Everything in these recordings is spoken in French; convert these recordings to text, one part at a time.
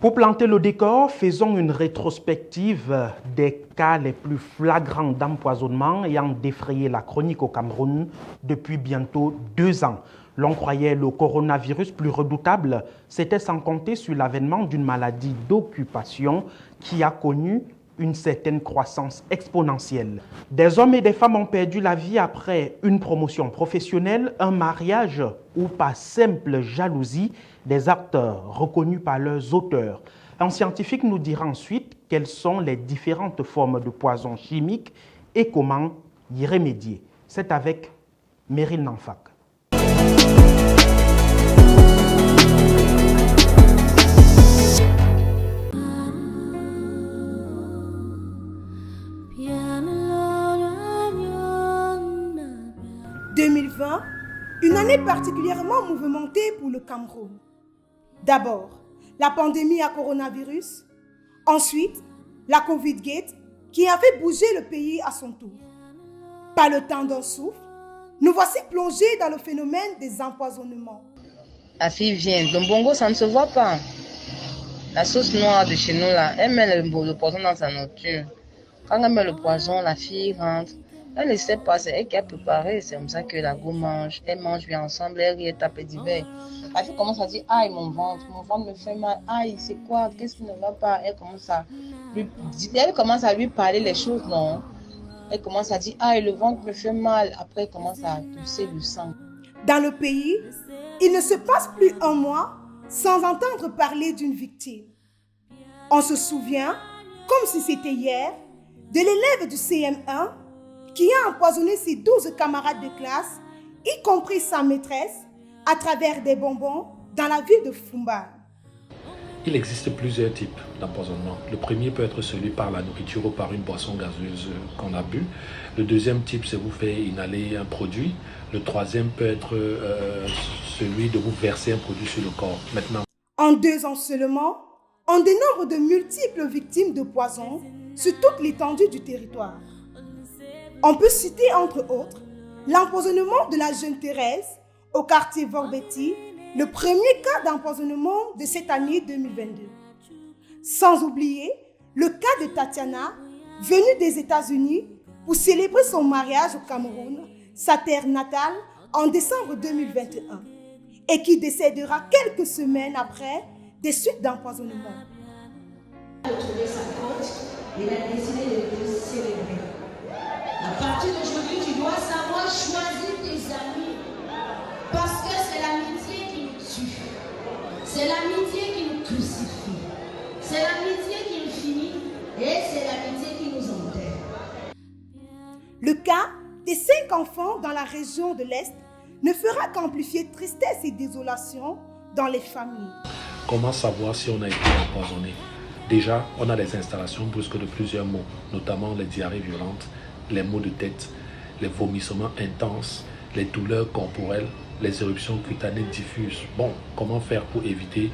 Pour planter le décor, faisons une rétrospective des cas les plus flagrants d'empoisonnement ayant défrayé la chronique au Cameroun depuis bientôt 2 ans. L'on croyait le coronavirus plus redoutable, c'était sans compter sur l'avènement d'une maladie d'occupation qui a connu une certaine croissance exponentielle. Des hommes et des femmes ont perdu la vie après une promotion professionnelle, un mariage ou par simple jalousie, des acteurs reconnus par leurs auteurs. Un scientifique nous dira ensuite quelles sont les différentes formes de poisons chimiques et comment y remédier. C'est avec Meryl Nanfak. « 2020, une année particulièrement mouvementée pour le Cameroun. D'abord, la pandémie à coronavirus. Ensuite, la Covid-Gate qui a fait bouger le pays à son tour. Pas le temps d'un souffle, nous voici plongés dans le phénomène des empoisonnements. La fille vient. Le bongo, ça ne se voit pas. La sauce noire de chez nous, là, elle met le poison dans sa nourriture. Quand elle met le poison, la fille rentre. Elle ne sait pas, c'est elle qui a préparé. C'est comme ça que la go mange. Elle mange bien ensemble, elle rit, elle tape divers. La fille commence à dire, aïe, mon ventre me fait mal. Aïe, c'est quoi? Qu'est-ce qui ne va pas? Elle commence à lui parler les choses, non? Elle commence à dire, aïe, le ventre me fait mal. Après, elle commence à tousser du sang. Dans le pays, il ne se passe plus un mois sans entendre parler d'une victime. On se souvient, comme si c'était hier, de l'élève du CM1 qui a empoisonné ses 12 camarades de classe, y compris sa maîtresse, à travers des bonbons dans la ville de Fumba. Il existe plusieurs types d'empoisonnement. Le premier peut être celui par la nourriture ou par une boisson gazeuse qu'on a bu. Le deuxième type, c'est vous faire inhaler un produit. Le troisième peut être celui de vous verser un produit sur le corps. Maintenant, en 2 ans seulement, on dénombre de multiples victimes de poison sur toute l'étendue du territoire. On peut citer entre autres l'empoisonnement de la jeune Thérèse au quartier Vorbetti, le premier cas d'empoisonnement de cette année 2022. Sans oublier le cas de Tatiana, venue des États-Unis pour célébrer son mariage au Cameroun, sa terre natale, en décembre 2021, et qui décédera quelques semaines après des suites d'empoisonnement. Il a trouvé sa côte, il a décidé de te célébrer. À partir d'aujourd'hui, tu dois savoir choisir tes amis. Parce que c'est l'amitié qui nous tue. C'est l'amitié qui nous crucifie. C'est l'amitié qui nous finit. Et c'est l'amitié qui nous enterre. Le cas des 5 enfants dans la région de l'Est ne fera qu'amplifier tristesse et désolation dans les familles. comment savoir si on a été empoisonné? Déjà, on a des installations brusques de plusieurs maux, notamment les diarrhées violentes, les maux de tête, les vomissements intenses, les douleurs corporelles, les éruptions cutanées diffuses. Bon, comment faire pour éviter,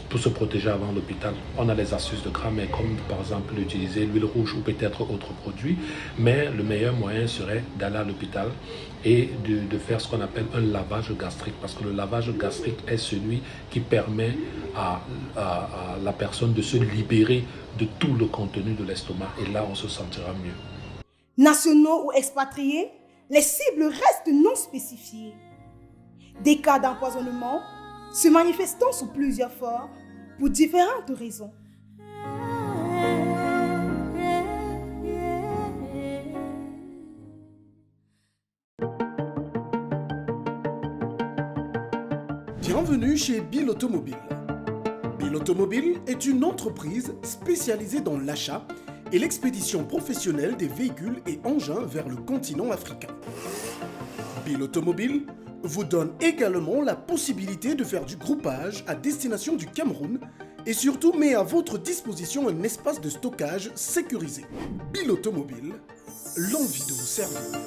pour se protéger avant l'hôpital? On a les astuces de grammaire, comme par exemple utiliser l'huile rouge ou peut-être autres produits, mais le meilleur moyen serait d'aller à l'hôpital et de faire ce qu'on appelle un lavage gastrique, parce que le lavage gastrique est celui qui permet à la personne de se libérer de tout le contenu de l'estomac, et là on se sentira mieux. Nationaux ou expatriés, les cibles restent non spécifiées. Des cas d'empoisonnement se manifestant sous plusieurs formes pour différentes raisons. Bienvenue chez Bill Automobile. Bill Automobile est une entreprise spécialisée dans l'achat et l'expédition professionnelle des véhicules et engins vers le continent africain. Bill Automobile vous donne également la possibilité de faire du groupage à destination du Cameroun et surtout met à votre disposition un espace de stockage sécurisé. Bill Automobile, l'envie de vous servir.